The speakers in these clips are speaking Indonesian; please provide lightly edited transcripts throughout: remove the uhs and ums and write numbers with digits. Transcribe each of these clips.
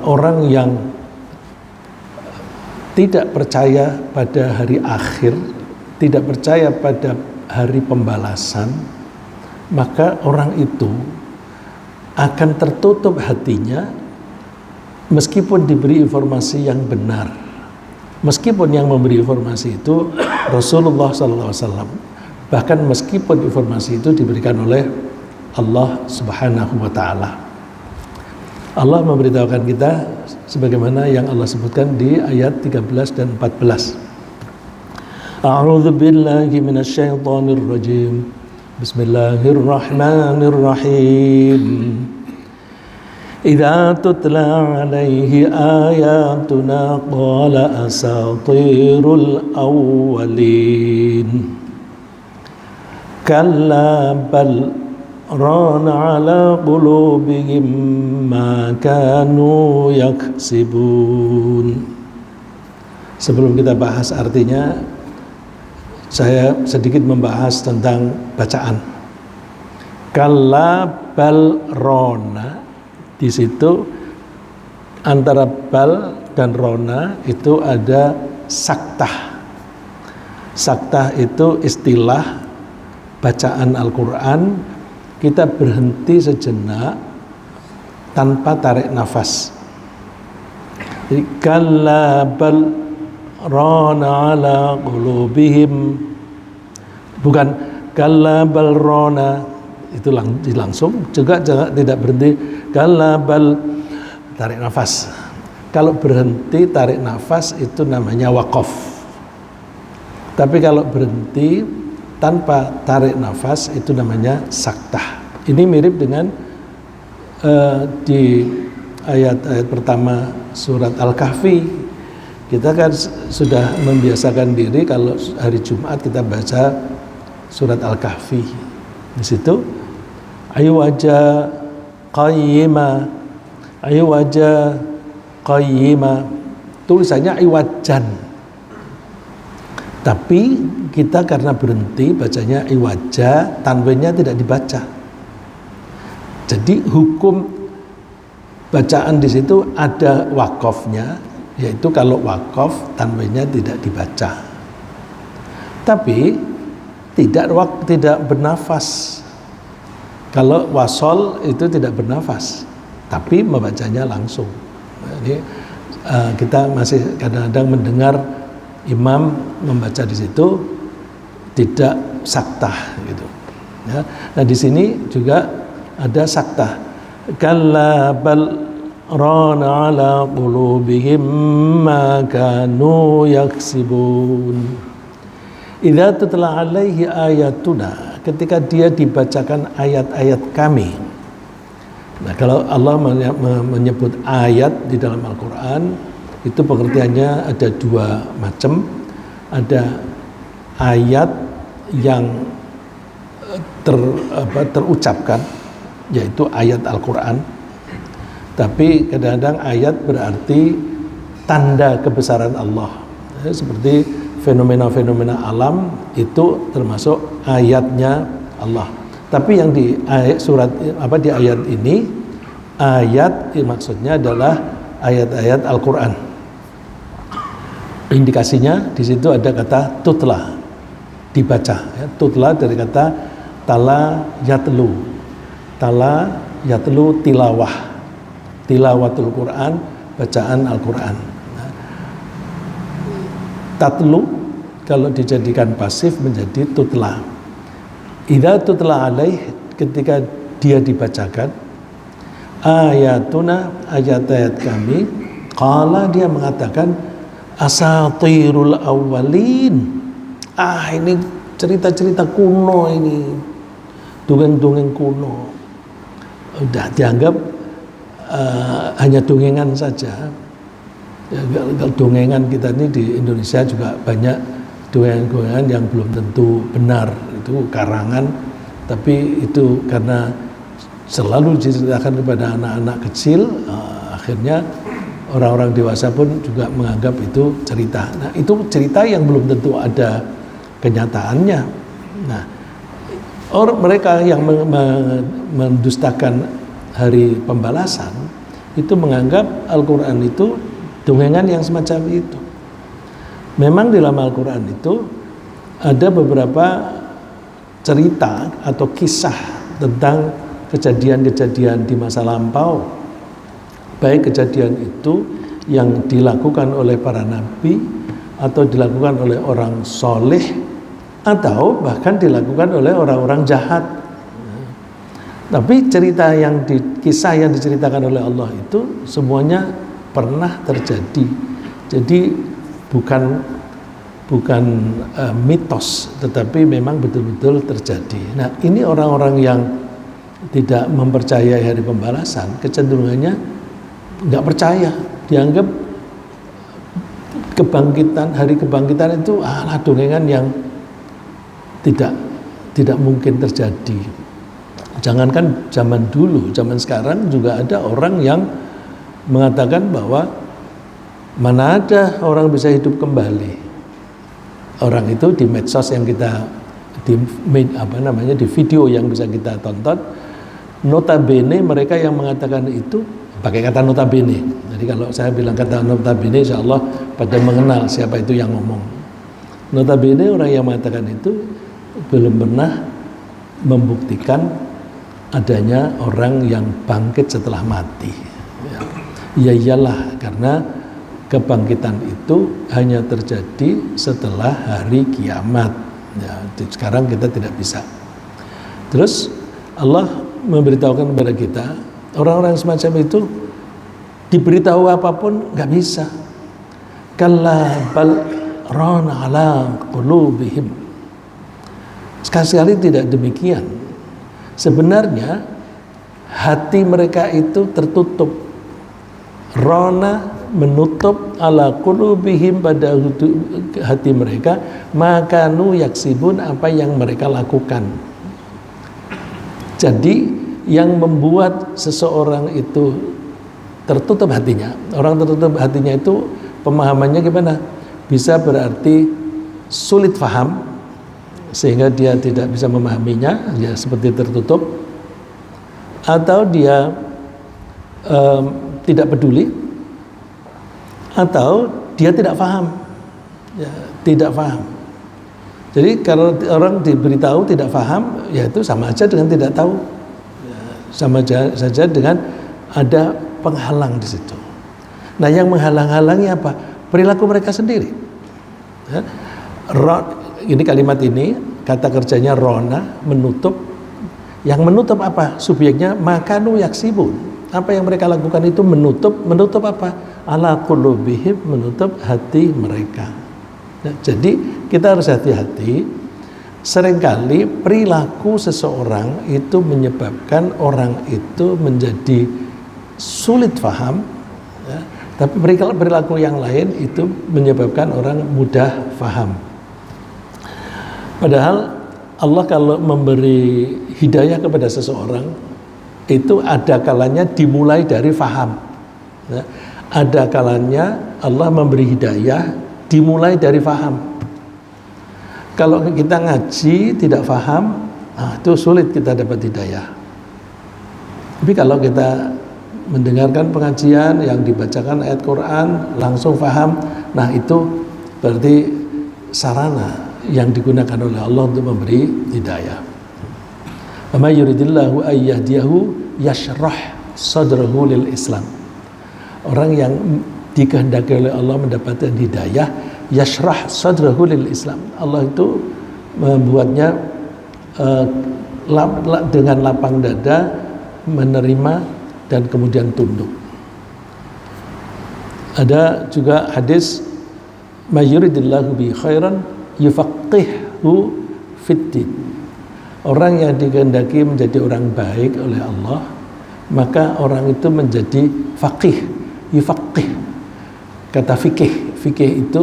orang yang tidak percaya pada hari akhir, tidak percaya pada hari pembalasan, maka orang itu akan tertutup hatinya meskipun diberi informasi yang benar. Meskipun yang memberi informasi itu Rasulullah SAW, bahkan meskipun informasi itu diberikan oleh Allah Subhanahu wa Ta'ala. Allah memberitahukan kita sebagaimana yang Allah sebutkan di ayat 13 dan 14. A'udzu billahi minasyaitonir rajim. Bismillahirrahmanirrahim. Idza tutla 'alaihi ayatuna qala asatirul awwalin. Kalla bal rana ala qulubihim ma kanu yaksibun. Sebelum kita bahas artinya, saya sedikit membahas tentang bacaan. Kalla bal rona, di situ antara bal dan rona itu ada saktah. Saktah itu istilah bacaan Al-Quran. Kita berhenti sejenak tanpa tarik nafas. Jadi kalla bal rana ala qulubihim, bukan kalla bal rana itu langsung, juga tidak berhenti kalla bal tarik nafas. Kalau berhenti tarik nafas itu namanya waqaf. Tapi kalau berhenti tanpa tarik nafas itu namanya saktah. Ini mirip dengan di ayat-ayat pertama surat Al-Kahfi. Kita kan sudah membiasakan diri kalau hari Jumat kita baca surat Al-Kahfi. Di situ ayu wajah qayyima, ayu wajah qayyima, tulisannya iwajan. Tapi kita karena berhenti bacanya iwaja, tanwinnya tidak dibaca. Jadi hukum bacaan di situ ada wakofnya, yaitu kalau wakof tanwinnya tidak dibaca. Tapi tidak bernafas. Kalau wasol itu tidak bernafas, tapi membacanya langsung. Jadi kita masih kadang-kadang mendengar imam membaca di situ tidak saktah gitu. Ya. Nah di sini juga ada saktah. Kalla bal rana ala qulubihim ma kanu yaksibun. Idza tutla alaihi ayatuna, ketika dia dibacakan ayat-ayat kami. Nah kalau Allah menyebut ayat di dalam Al-Quran, itu pengertiannya ada dua macam. Ada ayat yang terucapkan, yaitu ayat Al-Quran. Tapi kadang-kadang ayat berarti tanda kebesaran Allah. Seperti fenomena-fenomena alam itu termasuk ayatnya Allah. Tapi yang di ayat di ayat ini, ayat maksudnya adalah ayat-ayat Al-Quran. Indikasinya di situ ada kata tutla, dibaca. Ya. Tutla dari kata tala yatlu, tilawah, tilawatul Quran, bacaan Al-Quran. Nah, tatlu kalau dijadikan pasif menjadi tutla. Idza tutla alaih, ketika dia dibacakan ayatuna, ayat-ayat kami, qala, dia mengatakan asatirul awwalin. Ini cerita-cerita kuno, ini dongeng-dongeng kuno. Udah dianggap hanya dongengan saja. Ya, dongengan kita ini di Indonesia juga banyak dongengan-dongengan yang belum tentu benar, itu karangan, tapi itu karena selalu diceritakan kepada anak-anak kecil, akhirnya orang-orang dewasa pun juga menganggap itu cerita. Nah, itu cerita yang belum tentu ada kenyataannya. Nah, mereka yang mendustakan hari pembalasan itu menganggap Al-Quran itu dongengan yang semacam itu. Memang di dalam Al-Quran itu ada beberapa cerita atau kisah tentang kejadian-kejadian di masa lampau, baik kejadian itu yang dilakukan oleh para nabi atau dilakukan oleh orang soleh atau bahkan dilakukan oleh orang-orang jahat. Tapi cerita kisah yang diceritakan oleh Allah itu semuanya pernah terjadi. Jadi bukan mitos, tetapi memang betul-betul terjadi. Nah, ini orang-orang yang tidak mempercayai hari pembalasan, kecenderungannya nggak percaya, dianggap hari kebangkitan itu dongengan yang tidak mungkin terjadi. Jangankan zaman dulu, zaman sekarang juga ada orang yang mengatakan bahwa mana ada orang bisa hidup kembali. Orang itu di medsos yang kita di video yang bisa kita tonton, notabene mereka yang mengatakan itu pakai kata notabene. Jadi kalau saya bilang kata notabene, insya Allah pada mengenal siapa itu yang ngomong. Notabene orang yang mengatakan itu belum pernah membuktikan adanya orang yang bangkit setelah mati. Ya iyalah, karena kebangkitan itu hanya terjadi setelah hari kiamat. Ya, sekarang kita tidak bisa. Terus Allah memberitahukan kepada kita, orang-orang semacam itu diberitahu apapun nggak bisa. Kalla bal rana ala qulubihim. Sekali-sekali tidak demikian. Sebenarnya hati mereka itu tertutup. Rana menutup ala qulubihim, pada hati mereka, makanu yaksibun, apa yang mereka lakukan. Jadi yang membuat seseorang itu tertutup hatinya, orang tertutup hatinya itu pemahamannya gimana? Bisa berarti sulit faham sehingga dia tidak bisa memahaminya, ya seperti tertutup, atau dia tidak peduli, atau dia tidak paham, ya, tidak paham. Jadi kalau orang diberitahu tidak paham, ya itu sama aja dengan tidak tahu, ya, sama saja dengan ada penghalang di situ. Nah, yang menghalang-halangi apa? Perilaku mereka sendiri. Ya. Ini kalimat ini kata kerjanya rona, menutup. Yang menutup apa? Subjeknya makanu yaksibun. Apa yang mereka lakukan itu menutup apa? Ala qulubihim, menutup hati mereka. Nah, jadi kita harus hati-hati. Seringkali perilaku seseorang itu menyebabkan orang itu menjadi sulit paham, ya, tapi perilaku yang lain itu menyebabkan orang mudah paham. Padahal Allah kalau memberi hidayah kepada seseorang itu ada kalanya dimulai dari faham, ya. Ada kalanya Allah memberi hidayah dimulai dari faham. Kalau kita ngaji tidak faham, itu sulit kita dapat hidayah. Tapi kalau kita mendengarkan pengajian yang dibacakan ayat Quran langsung faham, nah itu berarti sarana yang digunakan oleh Allah untuk memberi hidayah. Wa yuridillahu ayyahdiyahu yashrah sadrahu lil Islam. Orang yang dikehendaki oleh Allah mendapatkan hidayah, yashrah sadrahu lil Islam. Allah itu membuatnya dengan lapang dada menerima dan kemudian tunduk. Ada juga hadis mayuridillahu bi khairan yufaqihu fiddin. Orang yang dikehendaki menjadi orang baik oleh Allah, maka orang itu menjadi faqih, yufaqih. Kata fikih itu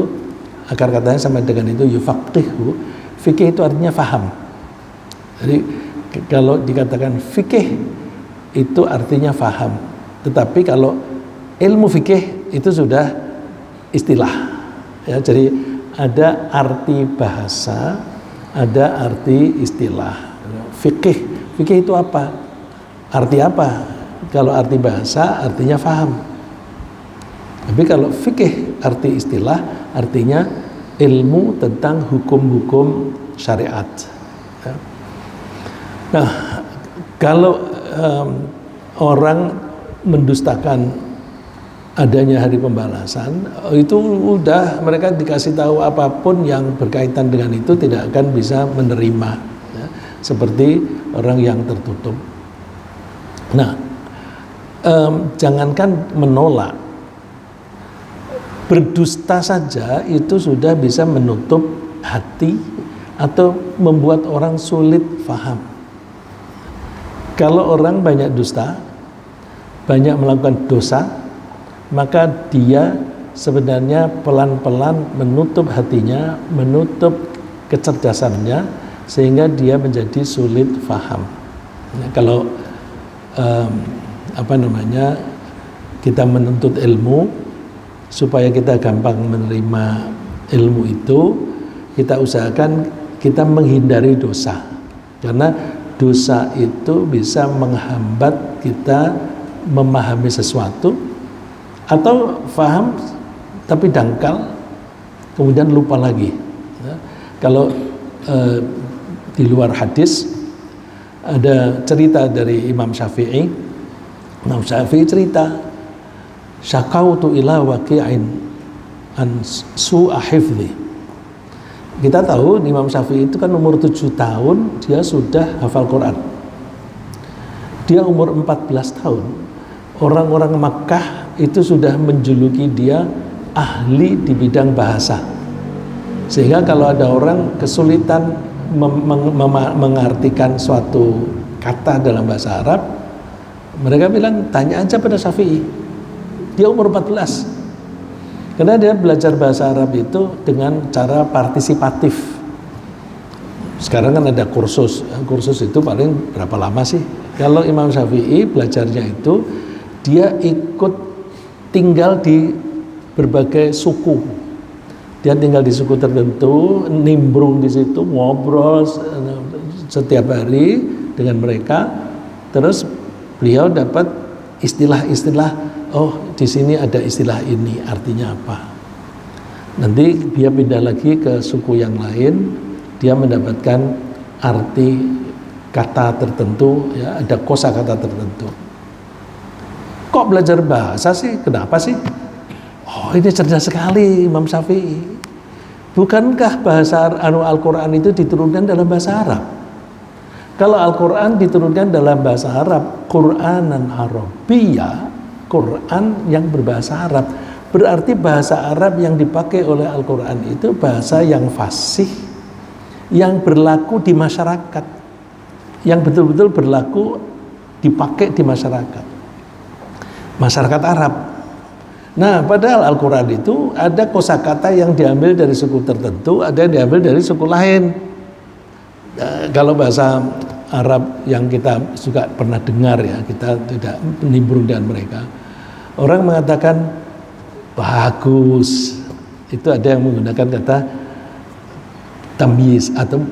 akar katanya sama dengan itu, yufaqihu. Fikih itu artinya faham. Jadi kalau dikatakan fikih itu artinya faham. Tetapi kalau ilmu fikih itu sudah istilah. Ya, jadi ada arti bahasa, ada arti istilah. Fikih itu apa? Arti apa? Kalau arti bahasa artinya faham. Tapi kalau fikih arti istilah artinya ilmu tentang hukum-hukum syariat. Nah, kalau orang mendustakan adanya hari pembalasan, itu udah mereka dikasih tahu apapun yang berkaitan dengan itu tidak akan bisa menerima, ya, seperti orang yang tertutup. Nah, jangankan menolak, berdusta saja itu sudah bisa menutup hati atau membuat orang sulit faham. Kalau orang banyak dusta, banyak melakukan dosa, maka dia sebenarnya pelan-pelan menutup hatinya, menutup kecerdasannya, sehingga dia menjadi sulit faham. Nah, kalau kita menuntut ilmu supaya kita gampang menerima ilmu itu, kita usahakan kita menghindari dosa, karena dosa itu bisa menghambat kita memahami sesuatu atau paham tapi dangkal kemudian lupa lagi. Ya, kalau di luar hadis ada cerita dari Imam Syafi'i. Imam Syafi'i cerita, syakautu ila waqi'in an su'a hifdhi. Kita tahu Imam Syafi'i itu kan umur 7 tahun dia sudah hafal Quran. Dia umur 14 tahun. Orang-orang Makkah itu sudah menjuluki dia ahli di bidang bahasa. Sehingga kalau ada orang kesulitan mengartikan suatu kata dalam bahasa Arab, mereka bilang tanya aja pada Syafi'i. Dia umur 14. Karena dia belajar bahasa Arab itu dengan cara partisipatif. Sekarang kan ada kursus. Kursus itu paling berapa lama sih? Kalau Imam Syafi'i belajarnya itu dia ikut tinggal di berbagai suku. Dia tinggal di suku tertentu, nimbrung di situ, ngobrol setiap hari dengan mereka. Terus beliau dapat istilah-istilah, oh di sini ada istilah ini, artinya apa. Nanti dia pindah lagi ke suku yang lain, dia mendapatkan arti kata tertentu, ya, ada kosakata tertentu. Kok belajar bahasa sih? Kenapa sih? Oh, ini cerdas sekali Imam Syafi'i. Bukankah bahasa Al-Quran itu diturunkan dalam bahasa Arab? Kalau Al-Quran diturunkan dalam bahasa Arab, Qur'anan Arabiya, Quran yang berbahasa Arab, berarti bahasa Arab yang dipakai oleh Al-Quran itu bahasa yang fasih, yang berlaku di masyarakat, yang betul-betul berlaku dipakai di masyarakat Arab. Nah, padahal Al-Quran itu ada kosakata yang diambil dari suku tertentu, ada yang diambil dari suku lain. Kalau bahasa Arab yang kita juga pernah dengar, ya, kita tidak nimbrung dengan mereka. Orang mengatakan bagus, itu ada yang menggunakan kata tamyiz atau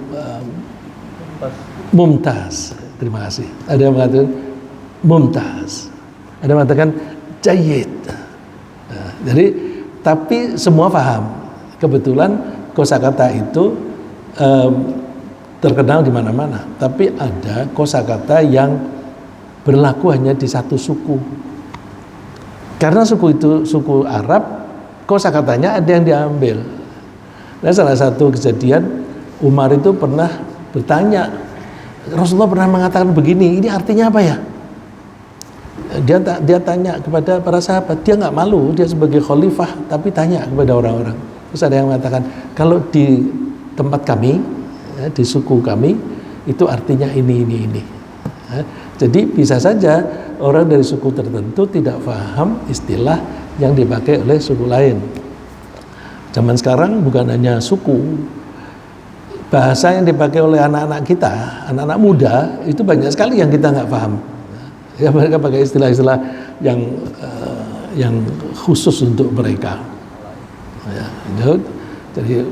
mumtaz. Terima kasih. Ada yang mengatakan mumtaz, ada yang mengatakan jayyid. Jadi, tapi semua paham. Kebetulan kosakata itu terkenal di mana-mana. Tapi ada kosakata yang berlaku hanya di satu suku. Karena suku itu suku Arab, kosakatanya ada yang diambil. Nah, salah satu kejadian, Umar itu pernah bertanya, Rasulullah pernah mengatakan begini, ini artinya apa ya? Dia tanya kepada para sahabat, dia nggak malu, dia sebagai khalifah, tapi tanya kepada orang-orang. Terus ada yang mengatakan, kalau di tempat kami, ya, di suku kami, itu artinya ini. Ya, jadi bisa saja orang dari suku tertentu tidak paham istilah yang dipakai oleh suku lain. Zaman sekarang bukan hanya suku, bahasa yang dipakai oleh anak-anak kita, anak-anak muda, itu banyak sekali yang kita nggak paham. Ya, mereka pakai istilah-istilah yang khusus untuk mereka. Ya, jadi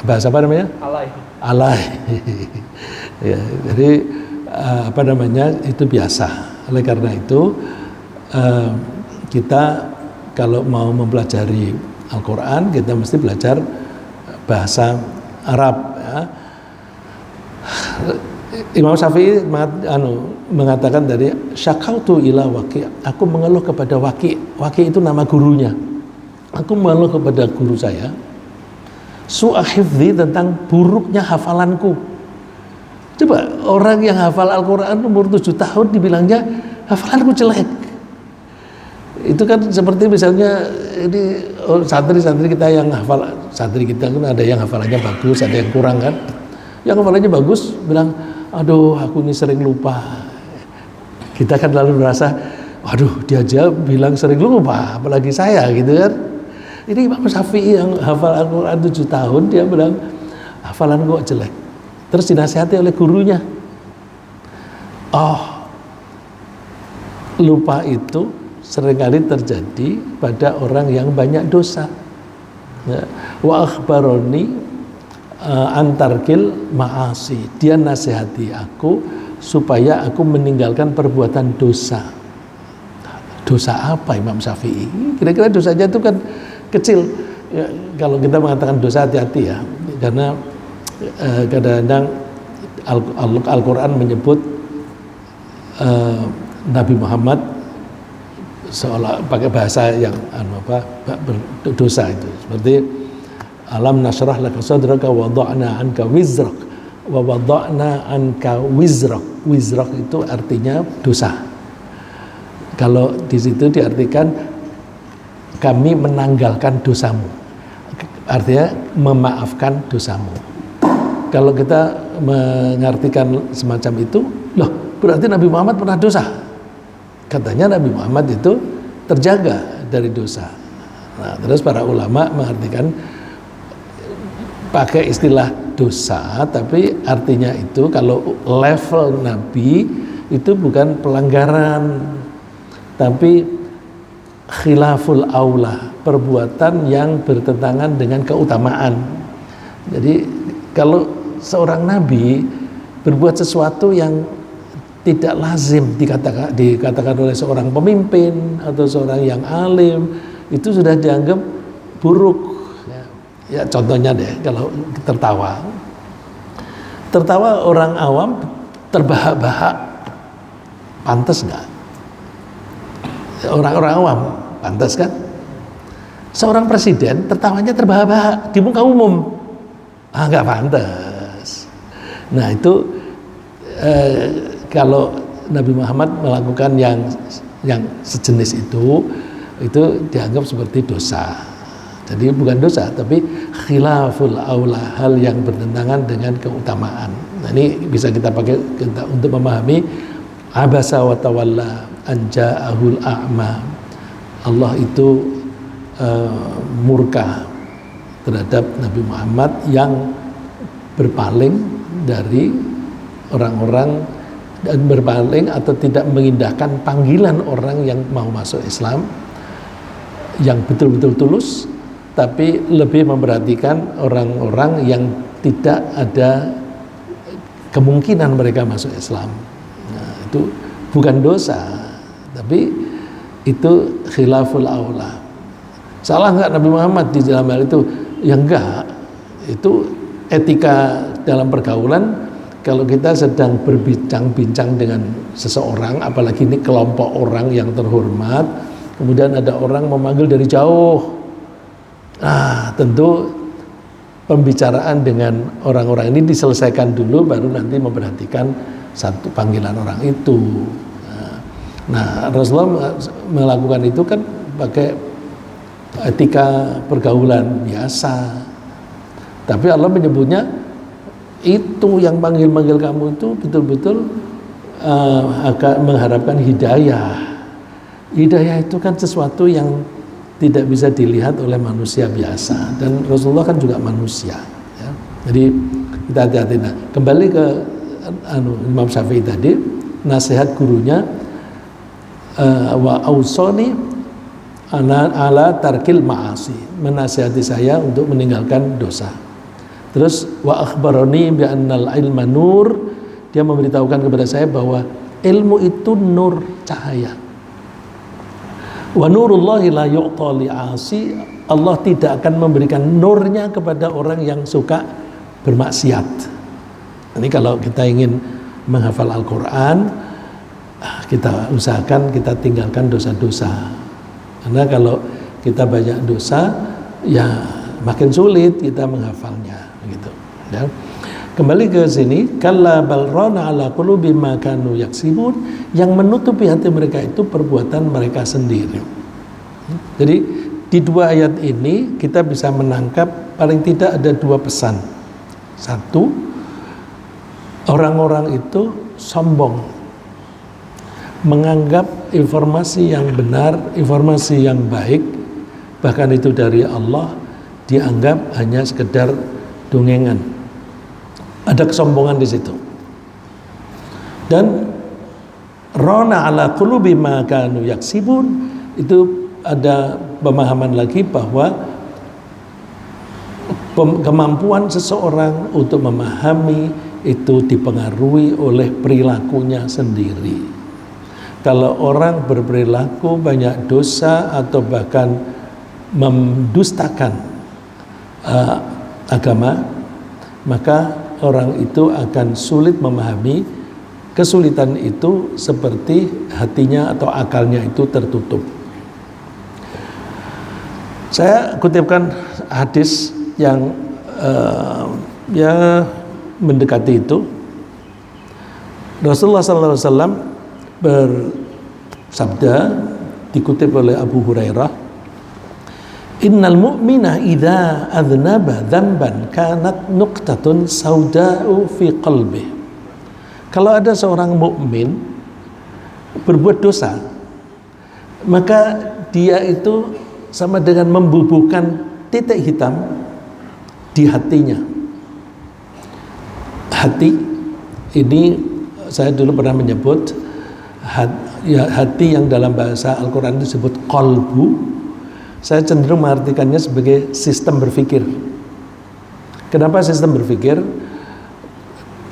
bahasa apa namanya? Alay. Ya, jadi itu biasa. Oleh karena itu kita kalau mau mempelajari Al-Quran, kita mesti belajar bahasa Arab ya. Imam Syafi'i mengatakan dari syakautu ila Waki', aku mengeluh kepada Waki'. Waki' itu nama gurunya. Aku mengeluh kepada guru saya su'a hifdzi, tentang buruknya hafalanku. Coba orang yang hafal Al-Quran umur 7 tahun dibilangnya hafalanku jelek. Itu kan seperti misalnya ini santri-santri kita yang hafal, santri kita kan ada yang hafalannya bagus, ada yang kurang kan. Yang hafalannya bagus bilang, aduh aku ini sering lupa. Kita kan lalu merasa, waduh dia aja bilang sering lupa, apalagi saya gitu kan. Ini Imam Syafi'i yang hafal Al-Quran 7 tahun, dia bilang hafalan kok jelek. Terus dinasihati oleh gurunya, oh lupa itu seringkali terjadi pada orang yang banyak dosa. Wa akhbaroni antarkil ma'asi, dia nasihati aku supaya aku meninggalkan perbuatan dosa. Dosa apa Imam Syafi'i? Kira-kira dosanya itu kan kecil ya, kalau kita mengatakan dosa hati-hati ya, karena kadang-kadang Al-Quran menyebut Nabi Muhammad seolah pakai bahasa yang berdosa itu, seperti alam nasrah laka sadraka wa wada'na anka wizrak wa wada'na anka wizrak. Wizrak itu artinya dosa. Kalau di situ diartikan kami menanggalkan dosamu, artinya memaafkan dosamu. Kalau kita mengartikan semacam itu, loh berarti Nabi Muhammad pernah dosa. Katanya Nabi Muhammad itu terjaga dari dosa. Nah, terus para ulama mengartikan pakai istilah dosa, tapi artinya itu kalau level Nabi itu bukan pelanggaran, tapi khilaful aula, perbuatan yang bertentangan dengan keutamaan. Jadi kalau seorang nabi berbuat sesuatu yang tidak lazim dikatakan oleh seorang pemimpin atau seorang yang alim, itu sudah dianggap buruk. Ya contohnya deh, kalau tertawa orang awam terbahak-bahak, pantas nggak? Orang-orang awam pantas kan? Seorang presiden tertawanya terbahak-bahak di muka umum, nggak pantas. Nah itu kalau Nabi Muhammad melakukan yang sejenis itu dianggap seperti dosa. Jadi bukan dosa, tapi khilaful aula, hal yang bertentangan dengan keutamaan. Nah ini bisa kita pakai untuk memahami abasa wa tawalla anja'ahul a'ma. Allah itu murka terhadap Nabi Muhammad yang berpaling dari orang-orang, dan berpaling atau tidak mengindahkan panggilan orang yang mau masuk Islam yang betul-betul tulus, tapi lebih memperhatikan orang-orang yang tidak ada kemungkinan mereka masuk Islam. Nah, itu bukan dosa, tapi itu khilaful aula. Salah nggak Nabi Muhammad di dalam hal itu? Ya enggak. Itu etika dalam pergaulan. Kalau kita sedang berbincang-bincang dengan seseorang, apalagi ini kelompok orang yang terhormat, kemudian ada orang memanggil dari jauh, tentu pembicaraan dengan orang-orang ini diselesaikan dulu, baru nanti memperhatikan satu panggilan orang itu. Nah, Rasulullah melakukan itu kan pakai etika pergaulan biasa. Tapi Allah menyebutnya itu yang panggil-panggil kamu itu betul-betul akan mengharapkan hidayah. Hidayah itu kan sesuatu yang tidak bisa dilihat oleh manusia biasa, dan Rasulullah kan juga manusia ya. Jadi kita hati-hati. Nah, kembali ke Imam Syafi'i tadi, nasihat gurunya wa ausoni ala tarkil ma'asi, menasihati saya untuk meninggalkan dosa. Terus wa akhbaroni bi annal ilma nur, dia memberitahukan kepada saya bahwa Ilmu itu nur, cahaya. Wa nurullahi la yu'ta li'asi. Allah tidak akan memberikan nurnya kepada orang yang suka bermaksiat. Ini kalau kita ingin menghafal Al-Quran, kita usahakan kita tinggalkan dosa-dosa. Karena kalau kita banyak dosa, ya makin sulit kita menghafalnya, gitu. Ya. Kembali ke sini, kalla bal rana ala qulubi ma kanu yaksibun, yang menutupi hati mereka itu perbuatan mereka sendiri. Jadi di dua ayat ini kita bisa menangkap paling tidak ada dua pesan. Satu, orang-orang itu sombong, menganggap informasi yang benar, informasi yang baik, bahkan itu dari Allah, dianggap hanya sekedar dongengan. Ada kesombongan di situ. Dan rona ala qulubi ma kanu yaksibun, itu ada pemahaman lagi bahwa kemampuan seseorang untuk memahami itu dipengaruhi oleh perilakunya sendiri. Kalau orang berperilaku banyak dosa atau bahkan mendustakan agama, maka orang itu akan sulit memahami. Kesulitan itu seperti hatinya atau akalnya itu tertutup. Saya kutipkan hadis yang ya mendekati itu. Rasulullah SAW bersabda, dikutip oleh Abu Hurairah, innal mu'mina idza adznaba dzamban kanat nuqtatun sauda'u fi qalbi. Kalau ada seorang mukmin berbuat dosa, maka dia itu sama dengan membubuhkan titik hitam di hatinya. Hati ini saya dulu pernah menyebut hati yang dalam bahasa Al-Quran disebut qalbu. Saya cenderung mengartikannya sebagai sistem berpikir. Kenapa sistem berpikir?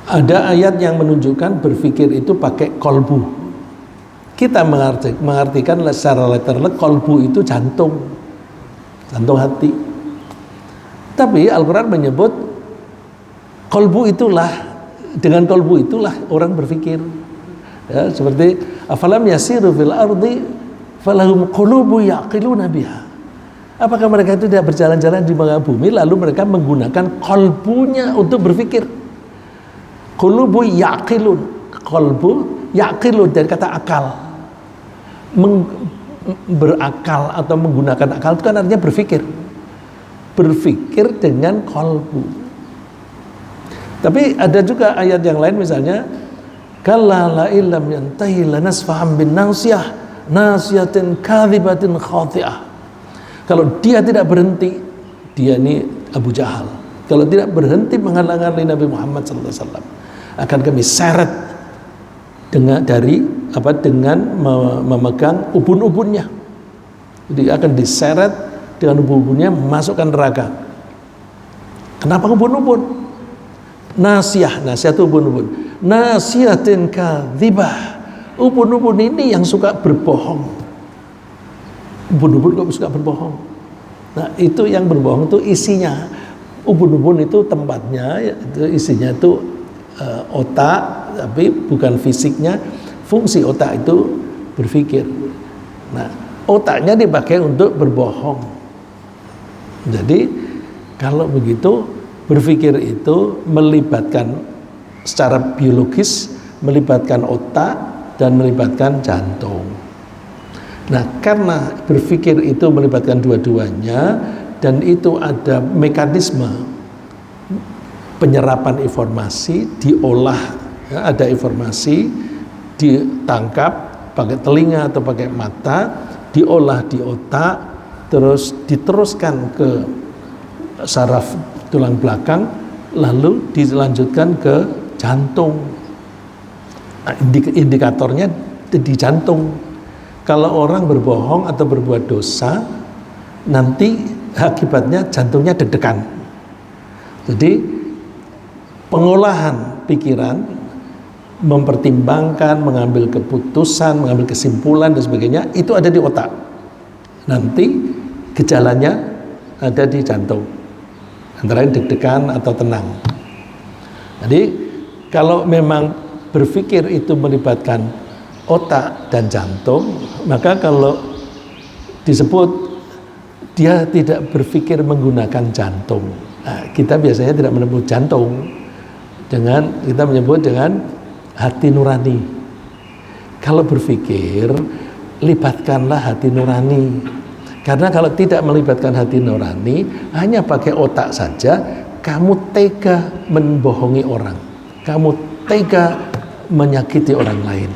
Ada ayat yang menunjukkan berpikir itu pakai qalbu. Kita mengartikan secara literal qalbu itu jantung hati. Tapi Al-Quran menyebut qalbu itulah, dengan qalbu itulah orang berpikir. Ya, seperti afalam yasiru fil ardi falahum qulubu yaqiluna biha. Apakah mereka itu tidak berjalan-jalan di muka bumi lalu mereka menggunakan qalbunya untuk berpikir? Qulubu yaqilun, qalbu yaqilun dari kata akal. Berakal atau menggunakan akal itu kan artinya berpikir dengan qalbu. Tapi ada juga ayat yang lain, misalnya kalla la illam yantahi lanasfaham bin nasiyah nasiyatin kadhibatin khati'ah. Kalau dia tidak berhenti, dia ini Abu Jahal, kalau tidak berhenti menghalang-halangi Nabi Muhammad SAW, akan kami seret dengan memegang ubun-ubunnya. Jadi akan diseret dengan ubun-ubunnya, masukkan neraka. Kenapa ubun-ubun? Nasiyah itu ubun-ubun. Nasiyatin kadzibah. Ubun-ubun ini yang suka berbohong. Ubun-ubun kok suka berbohong? Nah, itu yang berbohong itu isinya. Ubun-ubun itu tempatnya, itu isinya itu otak, tapi bukan fisiknya. Fungsi otak itu berpikir. Nah, otaknya dipakai untuk berbohong. Jadi kalau begitu, berpikir itu melibatkan secara biologis, melibatkan otak dan melibatkan jantung. Nah, karena berpikir itu melibatkan dua-duanya dan itu ada mekanisme penyerapan informasi, diolah, ya, ada informasi ditangkap pakai telinga atau pakai mata, diolah di otak, terus diteruskan ke saraf tulang belakang, lalu dilanjutkan ke jantung. Nah, indikatornya di jantung. Kalau orang berbohong atau berbuat dosa, nanti akibatnya jantungnya deg-degan. Jadi pengolahan pikiran mempertimbangkan, mengambil keputusan, mengambil kesimpulan dan sebagainya, itu ada di otak. Nanti gejalanya ada di jantung, antara lain deg-degan atau tenang. Jadi kalau memang berpikir itu melibatkan otak dan jantung, maka kalau disebut dia tidak berpikir menggunakan jantung, nah, kita biasanya tidak menyebut jantung, kita menyebut dengan hati nurani. Kalau berpikir, libatkanlah hati nurani. Karena kalau tidak melibatkan hati nurani, hanya pakai otak saja, kamu tega membohongi orang, kamu tega menyakiti orang lain.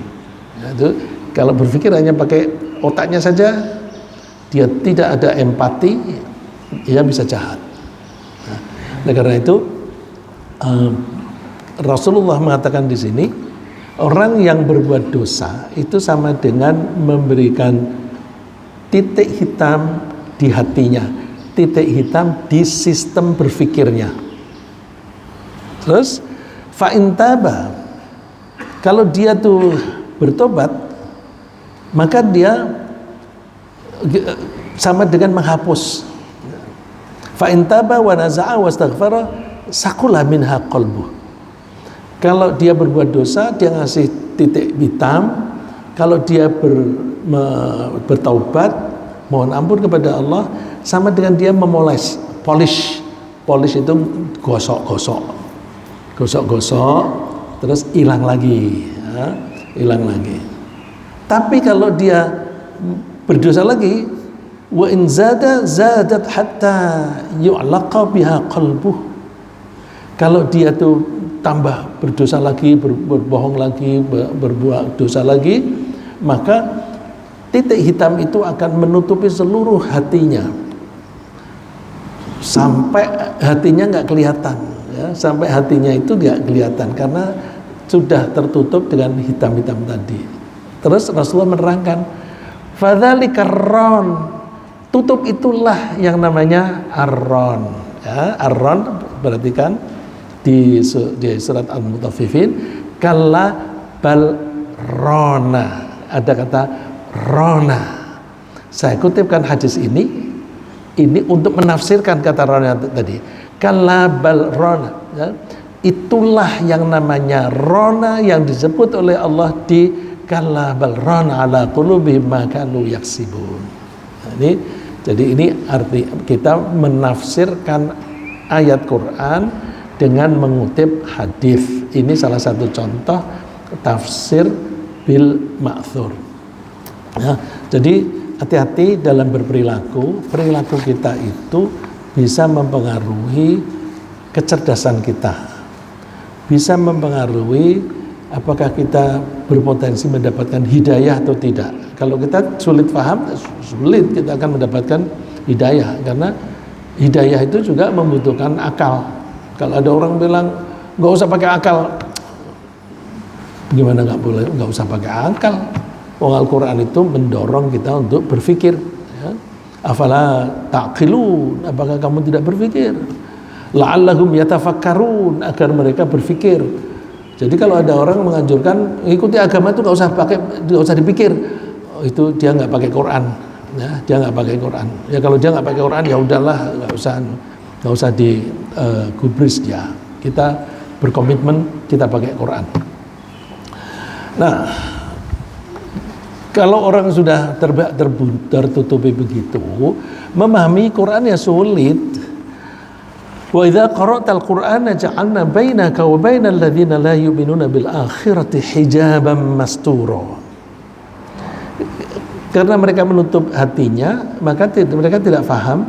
Itu kalau berpikir hanya pakai otaknya saja, dia tidak ada empati, dia bisa jahat. Nah, karena itu Rasulullah mengatakan di sini, orang yang berbuat dosa itu sama dengan memberikan titik hitam di hatinya, titik hitam di sistem berpikirnya. Terus fa'intaba, kalau dia tuh bertobat, maka dia sama dengan menghapus. Fa'intaba wa naza'a wastaghfara sakula minha qalbuh. Kalau dia berbuat dosa, dia ngasih titik hitam. Kalau dia bertaubat, mohon ampun kepada Allah, sama dengan dia memoles, polish itu gosok, terus hilang lagi, hilang lagi. Tapi kalau dia berdosa lagi, wa in zadat hatta yu'laqa biha qalbuh. Kalau dia tuh tambah berdosa lagi, berbohong lagi, berbuat dosa lagi, maka titik hitam itu akan menutupi seluruh hatinya sampai hatinya nggak kelihatan, ya, sampai hatinya itu nggak kelihatan karena sudah tertutup dengan hitam-hitam tadi. Terus Rasulullah menerangkan, fadzalika ar-ron, tutup itulah yang namanya ar-ron. Ya, ar-ron berarti kan di surat Al-Mutaffifin, kalla bal rona, ada kata rona. Saya kutipkan hadis ini untuk menafsirkan kata rona tadi. Kalla bal rona, ya. Itulah yang namanya rona yang disebut oleh Allah di kalla bal rona ala qulubihim ma kanu yaksibun. Jadi ini arti kita menafsirkan ayat Quran dengan mengutip hadis. Ini salah satu contoh tafsir bil ma'thur. Ya, jadi hati-hati dalam berperilaku. Perilaku kita itu bisa mempengaruhi kecerdasan kita, bisa mempengaruhi apakah kita berpotensi mendapatkan hidayah atau tidak. Kalau kita sulit paham, sulit kita akan mendapatkan hidayah, karena hidayah itu juga membutuhkan akal. Kalau ada orang bilang nggak usah pakai akal, gimana nggak boleh? Nggak usah pakai akal. Al-Quran itu mendorong kita untuk berpikir. Ya. Afala taqilun, apakah kamu tidak berpikir? La'allahum yatafakkarun, agar mereka berpikir. Jadi kalau ada orang menganjurkan ikuti agama itu nggak usah dipikir, itu dia nggak pakai Quran. Ya, dia nggak pakai Quran. Ya kalau dia nggak pakai Quran, ya udahlah, nggak usah digubris dia. Kita berkomitmen kita pakai Quran. Nah, kalau orang sudah tertutupi begitu, memahami Quran ya sulit. Wa idza qara'tal Qur'ana ja'alna bainaka wa bainal ladzina la yu'minuna bil akhirati hijaban mastura. Karena mereka menutup hatinya, maka mereka tidak paham.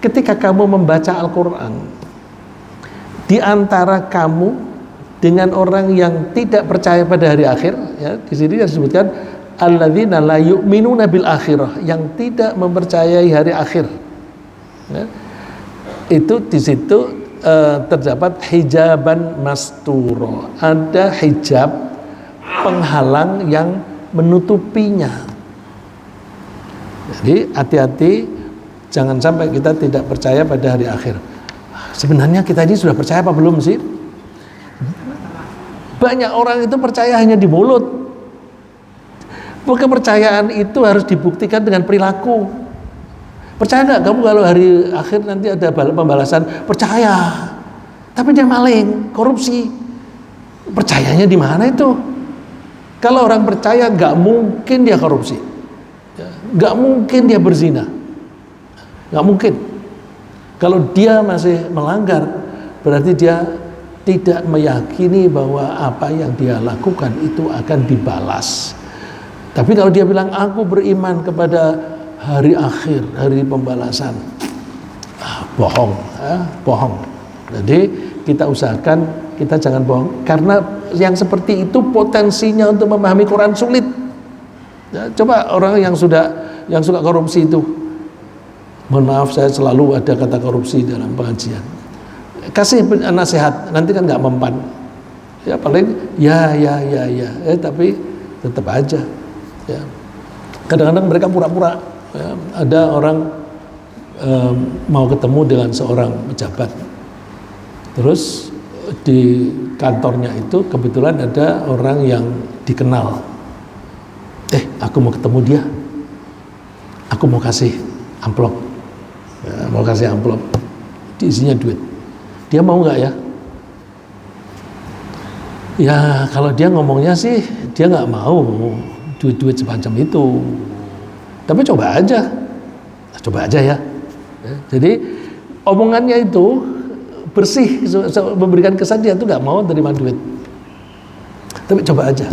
Ketika kamu membaca Al-Quran, di antara kamu dengan orang yang tidak percaya pada hari akhir, ya, di sini disebutkan alladzina la yu'minuna bil akhirah, yang tidak mempercayai hari akhir. Ya. Itu di situ terdapat hijaban masturo, ada hijab penghalang yang menutupinya. Jadi hati-hati, jangan sampai kita tidak percaya pada hari akhir. Sebenarnya kita ini sudah percaya apa belum sih? Banyak orang itu percaya hanya di mulut. Kepercayaan itu harus dibuktikan dengan perilaku. Percaya nggak kamu kalau hari akhir nanti ada pembalasan? Percaya. Tapi dia maling, korupsi. Percayanya di mana itu? Kalau orang percaya, nggak mungkin dia korupsi, nggak mungkin dia berzina, nggak mungkin. Kalau dia masih melanggar, berarti dia tidak meyakini bahwa apa yang dia lakukan itu akan dibalas. Tapi kalau dia bilang aku beriman kepada hari akhir, hari pembalasan, bohong, bohong. Jadi kita usahakan kita jangan bohong, karena yang seperti itu potensinya untuk memahami Quran sulit. Ya, coba orang yang suka korupsi itu, mohon maaf saya selalu ada kata korupsi dalam pengajian, kasih nasihat nanti kan nggak mempan, ya paling ya tapi tetap aja. Ya. Kadang-kadang mereka pura-pura. Ya, ada orang mau ketemu dengan seorang pejabat, terus di kantornya itu kebetulan ada orang yang dikenal. Aku mau ketemu dia, aku mau kasih amplop, ya, diisinya duit. Dia mau nggak ya? Ya kalau dia ngomongnya sih dia nggak mau duit-duit semacam itu. Tapi coba aja ya. Jadi omongannya itu bersih, memberikan kesan dia tuh nggak mau terima duit. Tapi coba aja.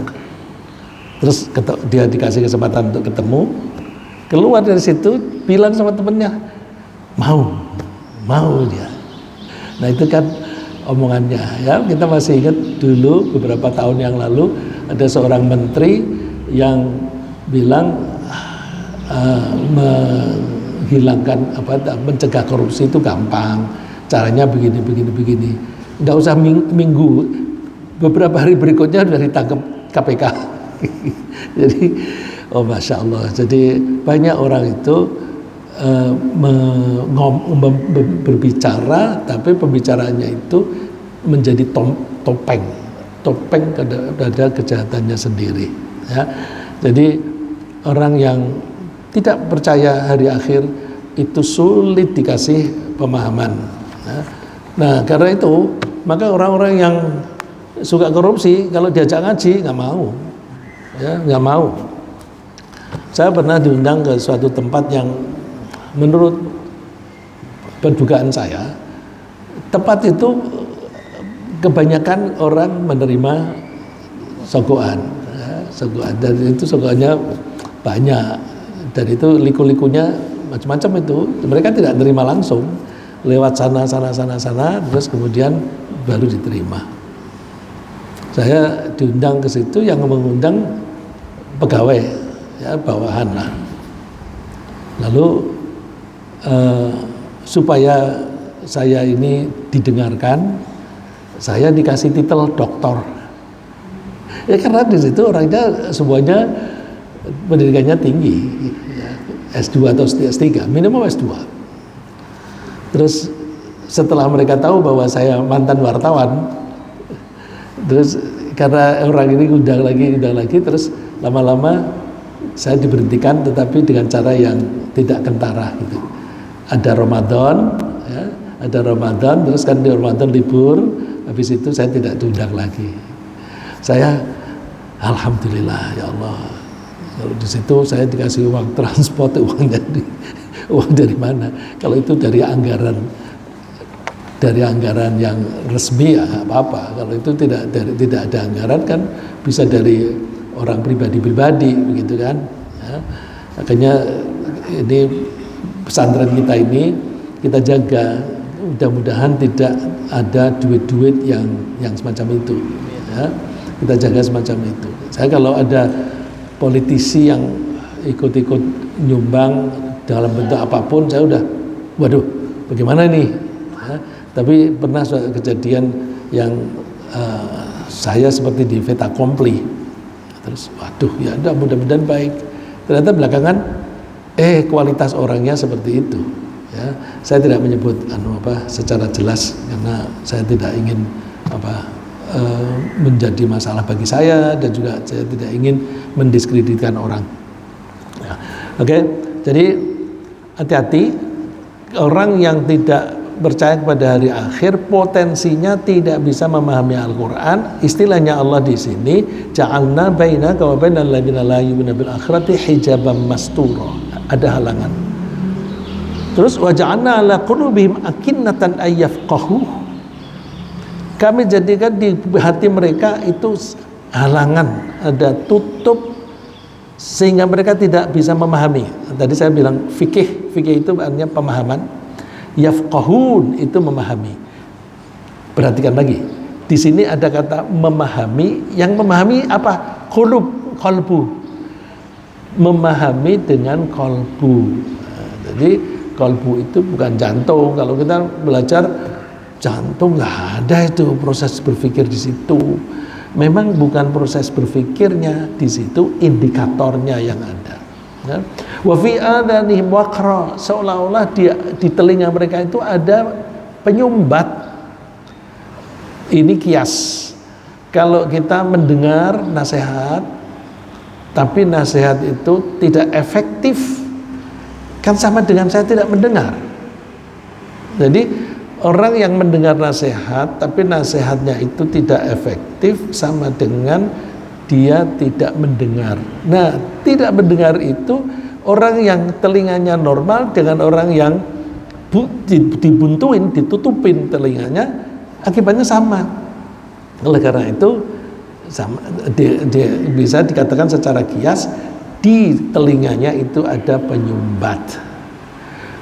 Terus dia dikasih kesempatan untuk ketemu, keluar dari situ bilang sama temennya, mau dia. Nah itu kan omongannya, ya. Kita masih ingat dulu beberapa tahun yang lalu ada seorang menteri yang bilang menghilangkan mencegah korupsi itu gampang, caranya begini. Nggak usah minggu, beberapa hari berikutnya sudah ditangkap KPK. Jadi, masya Allah. Jadi banyak orang itu berbicara, tapi pembicaraannya itu menjadi topeng pada kejahatannya sendiri. Ya. Jadi orang yang tidak percaya hari akhir itu sulit dikasih pemahaman. Ya. Nah karena itu maka orang-orang yang suka korupsi kalau diajak ngaji nggak mau, ya nggak mau. Saya pernah diundang ke suatu tempat yang menurut pendugaan saya tempat itu kebanyakan orang menerima sogoan, ya, dan itu sogoannya banyak, dan itu liku-likunya macam-macam itu. Mereka tidak terima langsung, lewat sana, terus kemudian baru diterima. Saya diundang ke situ, yang mengundang pegawai, ya bawahan lah. Lalu supaya saya ini didengarkan, saya dikasih titel doktor. Ya karena di situ orangnya semuanya pendidikannya tinggi, ya, S2 atau S3, minimum S2. Terus setelah mereka tahu bahwa saya mantan wartawan, terus karena orang ini undang lagi, terus lama-lama saya diberhentikan, tetapi dengan cara yang tidak kentara gitu. Ada Ramadan, ya, terus kan di Ramadan libur, habis itu saya tidak diundang lagi. Saya alhamdulillah ya Allah. Kalau di situ saya dikasih uang transport, uang dari mana? Kalau itu dari anggaran yang resmi ya apa-apa. Kalau itu tidak ada anggaran kan bisa dari orang pribadi begitu kan. Ya. Makanya ini pesantren kita ini kita jaga, mudah-mudahan tidak ada duit-duit yang semacam itu. Ya. Kita jaga semacam itu. Saya kalau ada politisi yang ikut-ikut nyumbang dalam bentuk apapun, saya udah, waduh, bagaimana ini? Ya, tapi pernah suatu kejadian yang saya seperti di fait accompli. Terus, waduh, ya udah mudah-mudahan baik. Ternyata belakangan, kualitas orangnya seperti itu. Ya, saya tidak menyebut secara jelas karena saya tidak ingin menjadi masalah bagi saya, dan juga saya tidak ingin mendiskreditkan orang. Ya. Oke, jadi hati-hati orang yang tidak percaya kepada hari akhir, potensinya tidak bisa memahami Al-Quran. Istilahnya Allah di sini, ja'alna bainaka wa bainal ladzina la yu'minuna bil akhirati hijaban mastura. Ada halangan. Terus wa ja'alna ala qulubihim akinnatan ayyafqahu. Kami jadikan di hati mereka itu halangan, ada tutup sehingga mereka tidak bisa memahami. Tadi saya bilang fikih itu artinya pemahaman. Yafqahun itu memahami. Perhatikan lagi. Di sini ada kata memahami. Yang memahami apa? Qalbu. Memahami dengan qalbu. Nah, jadi qalbu itu bukan jantung. Kalau kita belajar jantung, nggak ada itu proses berpikir di situ. Memang bukan proses berpikirnya di situ, indikatornya yang ada. Wa fi adanihim waqra, seolah-olah di telinga mereka itu ada penyumbat. Ini kias. Kalau kita mendengar nasihat tapi nasihat itu tidak efektif, kan sama dengan saya tidak mendengar. Jadi orang yang mendengar nasihat tapi nasihatnya itu tidak efektif sama dengan dia tidak mendengar. Nah, tidak mendengar itu orang yang telinganya normal dengan orang yang dibuntuin, ditutupin telinganya, akibatnya sama. Oleh karena itu sama, bisa dikatakan secara kias di telinganya itu ada penyumbat.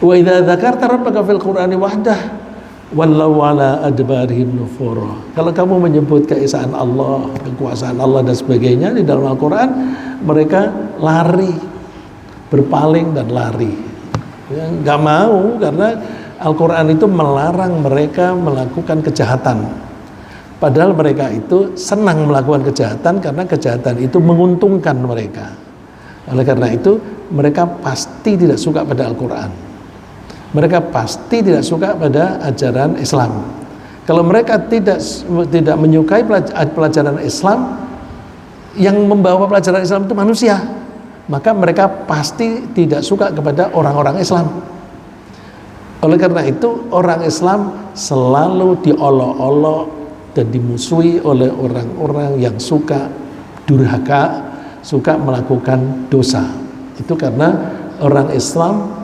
Wa idza dzakarta rabbaka fil qur'ani wahdah wallau ala adbarihim nufura. Kalau kamu menyebut keesaan Allah, kekuasaan Allah dan sebagainya di dalam Al-Quran, mereka lari, berpaling dan lari. Ya, nggak mau, karena Al-Quran itu melarang mereka melakukan kejahatan. Padahal mereka itu senang melakukan kejahatan karena kejahatan itu menguntungkan mereka. Oleh karena itu mereka pasti tidak suka pada Al-Quran. Mereka pasti tidak suka pada ajaran Islam. Kalau mereka tidak menyukai pelajaran Islam, yang membawa pelajaran Islam itu manusia, maka mereka pasti tidak suka kepada orang-orang Islam. Oleh karena itu orang Islam selalu diolok-olok dan dimusuhi oleh orang-orang yang suka durhaka, suka melakukan dosa. Itu karena orang Islam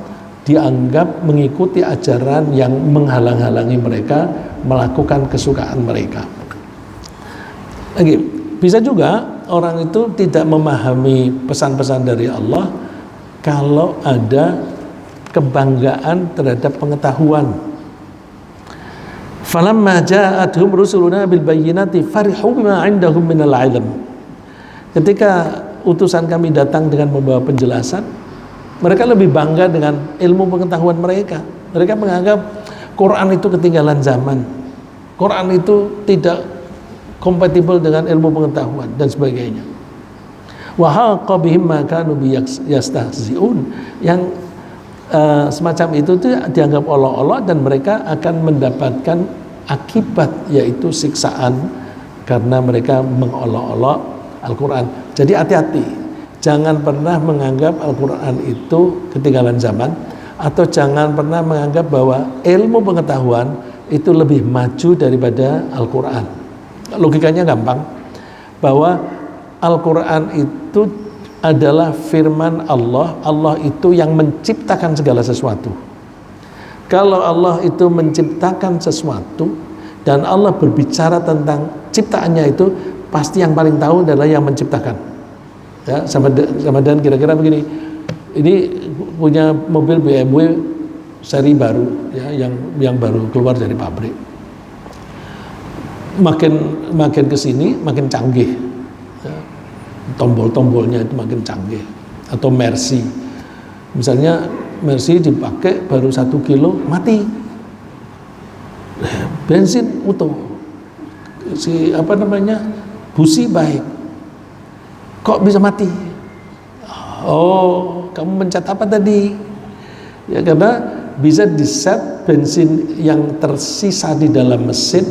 dianggap mengikuti ajaran yang menghalang-halangi mereka melakukan kesukaan mereka. Lagi, bisa juga orang itu tidak memahami pesan-pesan dari Allah kalau ada kebanggaan terhadap pengetahuan. Falamma ja'atuhum rusuluna bil bayyinati farihu bima 'indahum minal 'ilm. Ketika utusan kami datang dengan membawa penjelasan, mereka lebih bangga dengan ilmu pengetahuan mereka. Mereka menganggap Quran itu ketinggalan zaman. Quran itu tidak kompatibel dengan ilmu pengetahuan dan sebagainya. Wa haqa bihim ma kanu yastahzi'un. Yang semacam itu dianggap olok-olok dan mereka akan mendapatkan akibat, yaitu siksaan karena mereka mengolok-olok Al-Quran. Jadi hati-hati. Jangan pernah menganggap Al-Quran itu ketinggalan zaman, atau jangan pernah menganggap bahwa ilmu pengetahuan itu lebih maju daripada Al-Quran. Logikanya gampang, bahwa Al-Quran itu adalah firman Allah. Allah itu yang menciptakan segala sesuatu. Kalau Allah itu menciptakan sesuatu dan Allah berbicara tentang ciptaannya, itu pasti yang paling tahu adalah yang menciptakan. Ya, sama dan kira-kira begini, ini punya mobil BMW seri baru, ya, yang baru keluar dari pabrik. Makin kesini makin canggih, ya, tombol-tombolnya itu makin canggih. Atau Mercy, misalnya Mercy dipakai baru 1 kilo mati, bensin utuh, busi baik. Kok bisa mati? Oh, kamu mencet apa tadi? Ya, karena bisa di-set bensin yang tersisa di dalam mesin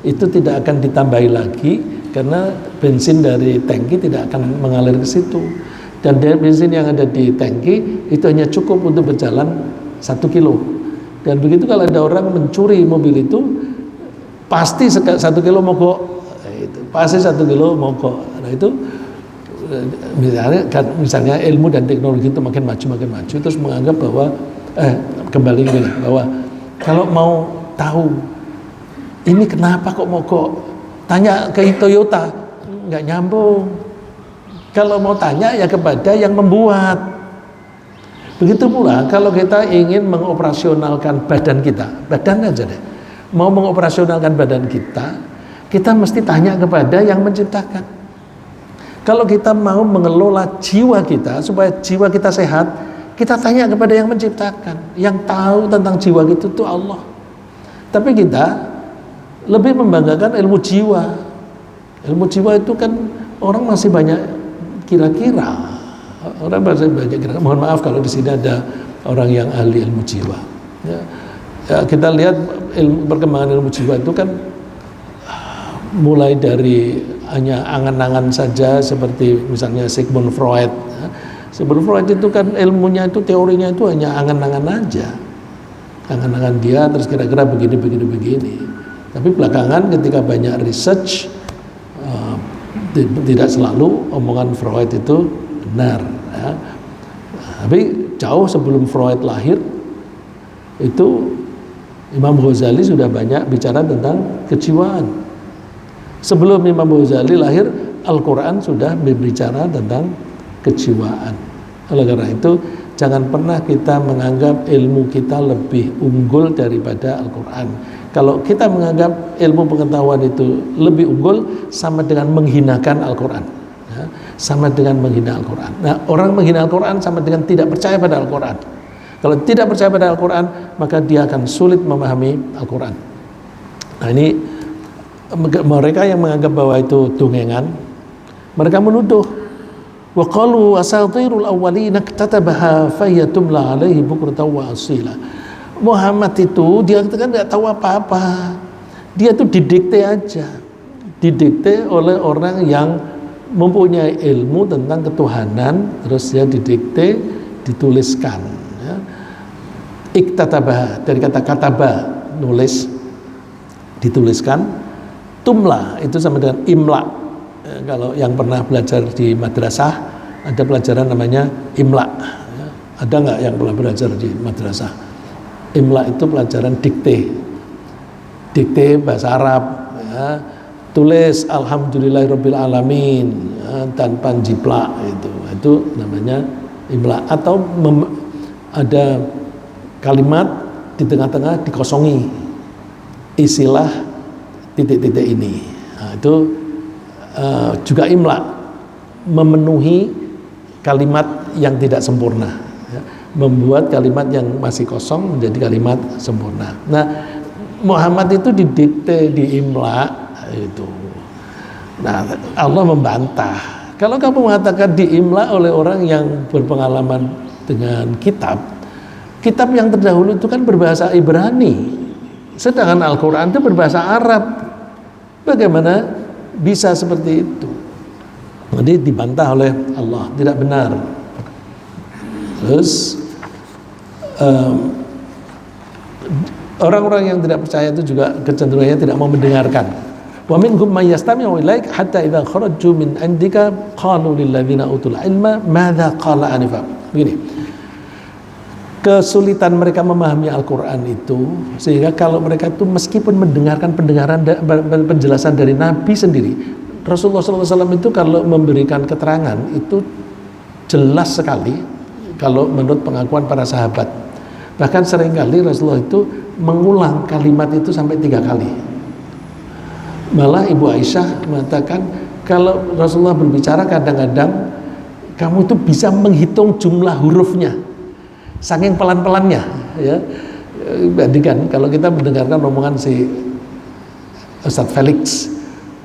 itu tidak akan ditambahi lagi karena bensin dari tangki tidak akan mengalir ke situ, dan bensin yang ada di tangki itu hanya cukup untuk berjalan 1 kilo. Dan begitu kalau ada orang mencuri mobil itu pasti 1 kilo mogok, pasti 1 kilo mogok. Nah itu misalnya ilmu dan teknologi itu makin maju terus menganggap bahwa kembali ini bahwa kalau mau tahu ini kenapa kok mogok, tanya ke Toyota, nggak nyambung. Kalau mau tanya ya kepada yang membuat. Begitu pula kalau kita ingin mengoperasionalkan badan kita, badan aja deh, mau mengoperasionalkan badan kita mesti tanya kepada yang menciptakan. Kalau kita mau mengelola jiwa kita supaya jiwa kita sehat, kita tanya kepada yang menciptakan. Yang tahu tentang jiwa itu tuh Allah. Tapi kita lebih membanggakan ilmu jiwa. Ilmu jiwa itu kan orang masih banyak kira-kira. Orang masih banyak kira-kira. Mohon maaf kalau di sini ada orang yang ahli ilmu jiwa. Ya, kita lihat perkembangan ilmu jiwa itu kan mulai dari hanya angan-angan saja, seperti misalnya Sigmund Freud. Sigmund Freud itu kan ilmunya itu, teorinya itu hanya angan-angan aja. Angan-angan dia terus kira-kira begini. Tapi belakangan ketika banyak research, tidak selalu omongan Freud itu benar. Ya. Tapi jauh sebelum Freud lahir, itu Imam Ghazali sudah banyak bicara tentang kejiwaan. Sebelum Imam Ghazali lahir, Al-Quran sudah berbicara tentang kejiwaan. Oleh karena itu, jangan pernah kita menganggap ilmu kita lebih unggul daripada Al-Quran. Kalau kita menganggap ilmu pengetahuan itu lebih unggul, sama dengan menghinakan Al-Quran. Ya, sama dengan menghina Al-Quran. Nah, orang menghina Al-Quran sama dengan tidak percaya pada Al-Quran. Kalau tidak percaya pada Al-Quran, maka dia akan sulit memahami Al-Quran. Nah, ini mereka yang menganggap bahwa itu dongengan, mereka menuduh wa qalu asatirul awwalin iktatabaha fayatumla alaihi bukratan wa asila. Muhammad itu dia kan nggak tahu apa-apa, dia tuh didikte aja, didikte oleh orang yang mempunyai ilmu tentang ketuhanan, terus ya didikte, dituliskan. Ya. Iktatabah dari kata kataba, nulis, dituliskan. Tumla itu sama dengan imla. Ya, kalau yang pernah belajar di madrasah ada pelajaran namanya imla. Ya. Ada nggak yang pernah belajar di madrasah? Imla itu pelajaran dikte bahasa Arab. Ya. Tulis alhamdulillahirabbil alamin, ya, tanpa jiplak, itu namanya imla. Atau ada kalimat di tengah-tengah dikosongi, isilah titik-titik ini. Nah, itu juga imla, memenuhi kalimat yang tidak sempurna, ya. Membuat kalimat yang masih kosong menjadi kalimat sempurna. Nah, Muhammad itu didikte di imla itu. Nah, Allah membantah. Kalau kamu mengatakan diimla oleh orang yang berpengalaman dengan kitab yang terdahulu itu kan berbahasa Ibrani, sedangkan Al-Quran itu berbahasa Arab. Bagaimana bisa seperti itu? Jadi dibantah oleh Allah, tidak benar. Terus orang-orang yang tidak percaya itu juga kecenderungannya tidak mau mendengarkan. Wa minhum may yastami'u ilaik hatta idza kharaju min indika qalu lil ladzina utul ilma madza qala anifa. Begini. Kesulitan mereka memahami Al-Quran itu sehingga kalau mereka itu meskipun mendengarkan penjelasan dari Nabi sendiri, Rasulullah SAW itu kalau memberikan keterangan itu jelas sekali kalau menurut pengakuan para sahabat. Bahkan seringkali Rasulullah itu mengulang kalimat itu sampai 3 kali. Malah Ibu Aisyah mengatakan kalau Rasulullah berbicara kadang-kadang kamu itu bisa menghitung jumlah hurufnya, saking pelan-pelannya, ya. Bandingkan kalau kita mendengarkan omongan si Ustadz Felix,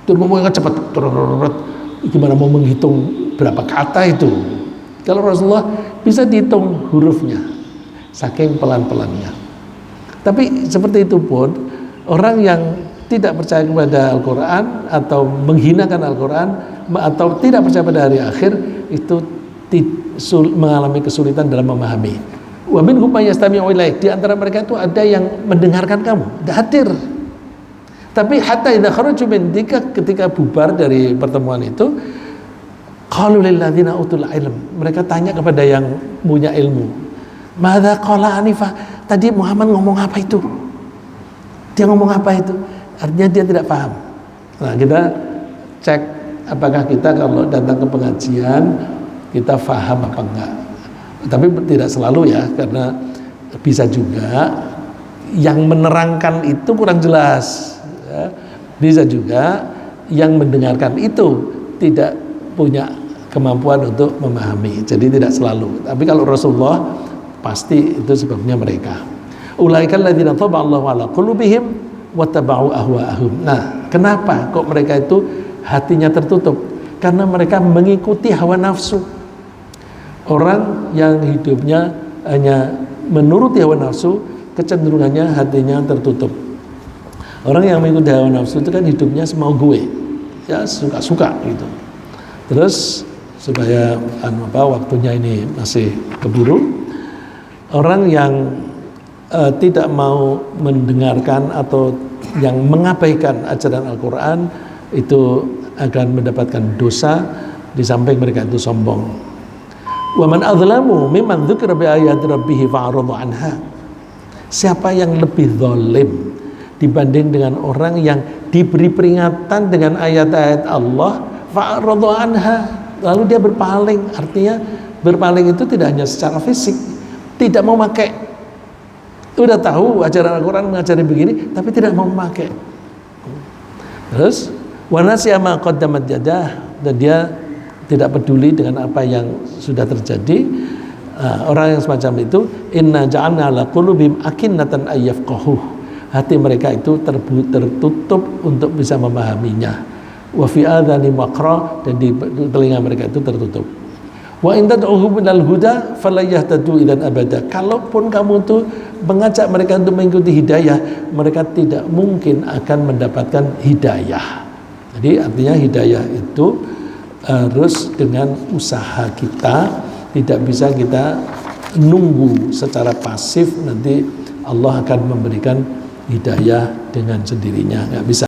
itu ngomongnya cepat, gimana mau menghitung berapa kata itu? Kalau Rasulullah bisa dihitung hurufnya, saking pelan-pelannya. Tapi seperti itu pun orang yang tidak percaya kepada Al-Quran atau menghinakan Al-Quran atau tidak percaya pada hari akhir itu mengalami kesulitan dalam memahami. Wa minhum may yastami'u ilaik, di antara mereka itu ada yang mendengarkan kamu, hadir. Tapi hatta idza kharaju min dika, ketika bubar dari pertemuan itu, qalu lil ladzina utul ilm, mereka tanya kepada yang punya ilmu, madza qala anifa, tadi Muhammad ngomong apa itu? Dia ngomong apa itu? Artinya dia tidak paham. Nah, kita cek apakah kita kalau datang ke pengajian kita paham apa enggak. Tapi tidak selalu ya, karena bisa juga yang menerangkan itu kurang jelas ya. Bisa juga yang mendengarkan itu tidak punya kemampuan untuk memahami. Jadi tidak selalu. Tapi kalau Rasulullah pasti itu sebabnya mereka. Ulaikal ladzina taballahu ala qulubihim wattaba'u ahwa'ahum. Nah, kenapa kok mereka itu hatinya tertutup? Karena mereka mengikuti hawa nafsu. Orang yang hidupnya hanya menuruti hawa nafsu, kecenderungannya hatinya tertutup. Orang yang mengikuti hawa nafsu itu kan hidupnya semau gue, ya suka-suka gitu. Terus supaya waktunya ini masih keburu, orang yang tidak mau mendengarkan atau yang mengabaikan ajaran Al-Quran itu akan mendapatkan dosa, di samping mereka itu sombong. Wa man adzlamu mimman dzukira bi ayati rabbih fa'arada anha. Siapa yang lebih zalim dibanding dengan orang yang diberi peringatan dengan ayat-ayat Allah fa'arada anha, lalu dia berpaling. Artinya berpaling itu tidak hanya secara fisik, tidak mau pakai. Udah tahu ajaran Al-Quran mengajari begini, tapi tidak mau memakai. Terus wa nasiya ma qaddamat yadah, dan dia tidak peduli dengan apa yang sudah terjadi. Orang yang semacam itu, inna ja'alna ala qulubihim akinnatan ayyafqahuh, hati mereka itu tertutup untuk bisa memahaminya. Wa fi adhani waqra, dan di telinga mereka itu tertutup. Wa in tad'uhum ilal huda falayahtadu idzan abada. Kalaupun kamu tuh mengajak mereka untuk mengikuti hidayah, mereka tidak mungkin akan mendapatkan hidayah. Jadi artinya hidayah itu harus dengan usaha kita, tidak bisa kita nunggu secara pasif nanti Allah akan memberikan hidayah dengan sendirinya, nggak bisa.